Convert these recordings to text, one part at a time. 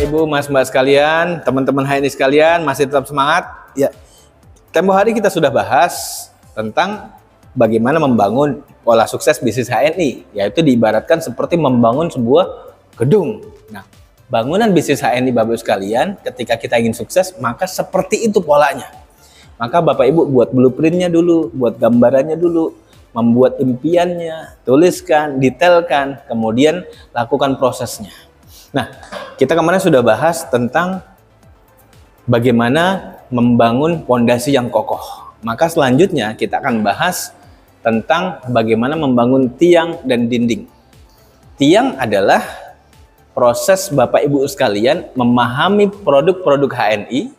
Bapak, Ibu, Mas-Mbak sekalian, teman-teman HNI sekalian, masih tetap semangat? Ya, tempo hari kita sudah bahas tentang bagaimana membangun pola sukses bisnis HNI, yaitu diibaratkan seperti membangun sebuah gedung. Nah, bangunan bisnis HNI Bapak Ibu sekalian, ketika kita ingin sukses, maka seperti itu polanya. Maka Bapak Ibu buat blueprintnya dulu, buat gambarannya dulu, membuat impiannya, tuliskan, detailkan, kemudian lakukan prosesnya. Nah, kita kemarin sudah bahas tentang bagaimana membangun fondasi yang kokoh. Maka selanjutnya kita akan bahas tentang bagaimana membangun tiang dan dinding. Tiang adalah proses Bapak Ibu sekalian memahami produk-produk HNI,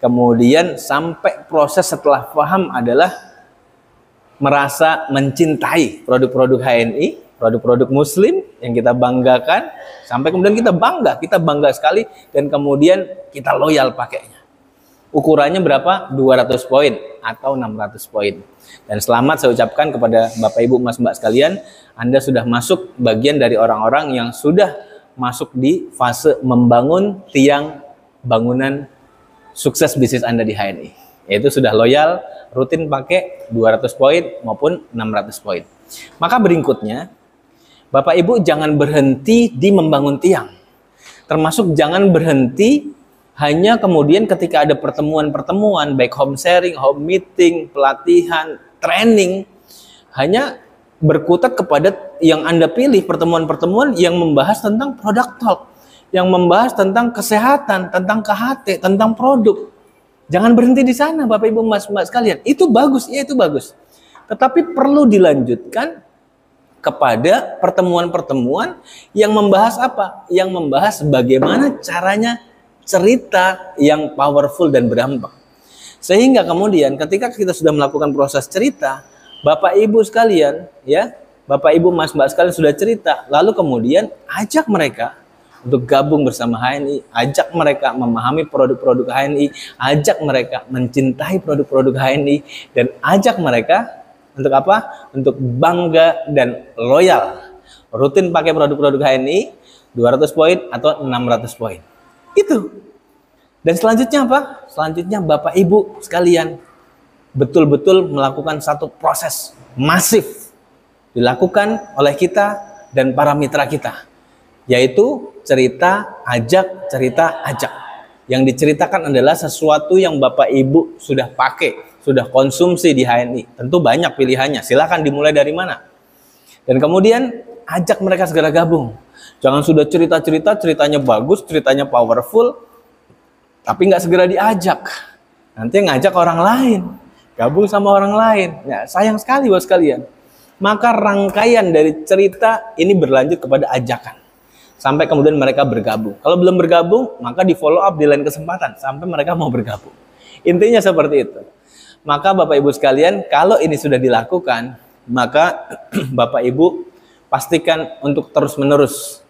kemudian sampai proses setelah paham adalah merasa mencintai produk-produk HNI, produk-produk muslim yang kita banggakan, sampai kemudian kita bangga sekali, dan kemudian kita loyal pakainya. Ukurannya berapa? 200 poin atau 600 poin. Dan selamat saya ucapkan kepada Bapak Ibu Mas-Mbak sekalian, Anda sudah masuk bagian dari orang-orang yang sudah masuk di fase membangun tiang bangunan sukses bisnis Anda di HNI. Yaitu sudah loyal, rutin pakai 200 poin maupun 600 poin. Maka berikutnya, Bapak Ibu jangan berhenti di membangun tiang. Termasuk jangan berhenti hanya kemudian ketika ada pertemuan-pertemuan, baik home sharing, home meeting, pelatihan, training, hanya berkutat kepada yang Anda pilih pertemuan-pertemuan yang membahas tentang product talk, yang membahas tentang kesehatan, tentang KHT, tentang produk. Jangan berhenti di sana Bapak Ibu Mas-Mbak sekalian. Itu bagus, ya itu bagus. Tetapi perlu dilanjutkan kepada pertemuan-pertemuan yang membahas apa? Yang membahas bagaimana caranya cerita yang powerful dan berdampak. Sehingga kemudian ketika kita sudah melakukan proses cerita, Bapak Ibu sekalian, ya, Bapak Ibu Mas-Mbak sekalian sudah cerita, lalu kemudian ajak mereka untuk gabung bersama HNI, ajak mereka memahami produk-produk HNI, ajak mereka mencintai produk-produk HNI, dan ajak mereka untuk apa? Untuk bangga dan loyal. Rutin pakai produk-produk HNI, 200 poin atau 600 poin. Itu. Dan selanjutnya apa? Selanjutnya Bapak Ibu sekalian betul-betul melakukan satu proses masif dilakukan oleh kita dan para mitra kita. Yaitu cerita, ajak, cerita, ajak. Yang diceritakan adalah sesuatu yang Bapak Ibu sudah pakai, sudah konsumsi di HNI. Tentu banyak pilihannya, silakan dimulai dari mana. Dan kemudian ajak mereka segera gabung. Jangan sudah cerita-cerita, ceritanya bagus, ceritanya powerful, tapi nggak segera diajak. Nanti ngajak orang lain, gabung sama orang lain. Ya, sayang sekali buat sekalian. Maka rangkaian dari cerita ini berlanjut kepada ajakan. Sampai kemudian mereka bergabung. Kalau belum bergabung, maka di follow up di lain kesempatan. Sampai mereka mau bergabung. Intinya seperti itu. Maka Bapak Ibu sekalian, kalau ini sudah dilakukan, maka Bapak Ibu pastikan untuk terus-menerus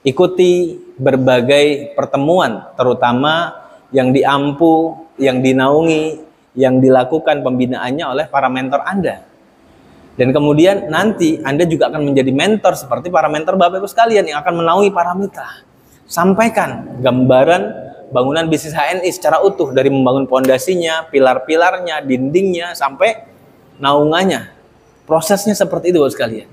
ikuti berbagai pertemuan, terutama yang diampu, yang dinaungi, yang dilakukan pembinaannya oleh para mentor Anda. Dan kemudian nanti Anda juga akan menjadi mentor seperti para mentor Bapak Ibu sekalian yang akan menaungi para mitra. Sampaikan gambaran bangunan bisnis HNI secara utuh, dari membangun pondasinya, pilar-pilarnya, dindingnya, sampai naungannya. Prosesnya seperti itu Bapak sekalian.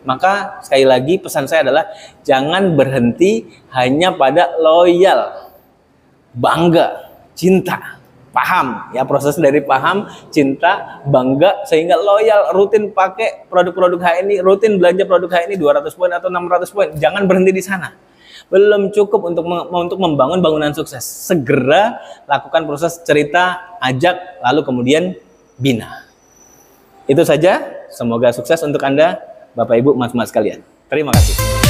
Maka sekali lagi pesan saya adalah jangan berhenti hanya pada loyal, bangga, cinta. Paham, ya, proses dari paham, cinta, bangga, sehingga loyal, rutin pakai produk-produk HNI, rutin belanja produk HNI 200 poin atau 600 poin. Jangan berhenti di sana. Belum cukup untuk membangun bangunan sukses. Segera lakukan proses cerita, ajak, lalu kemudian bina. Itu saja, semoga sukses untuk Anda, Bapak Ibu Mas-Mas sekalian. Terima kasih.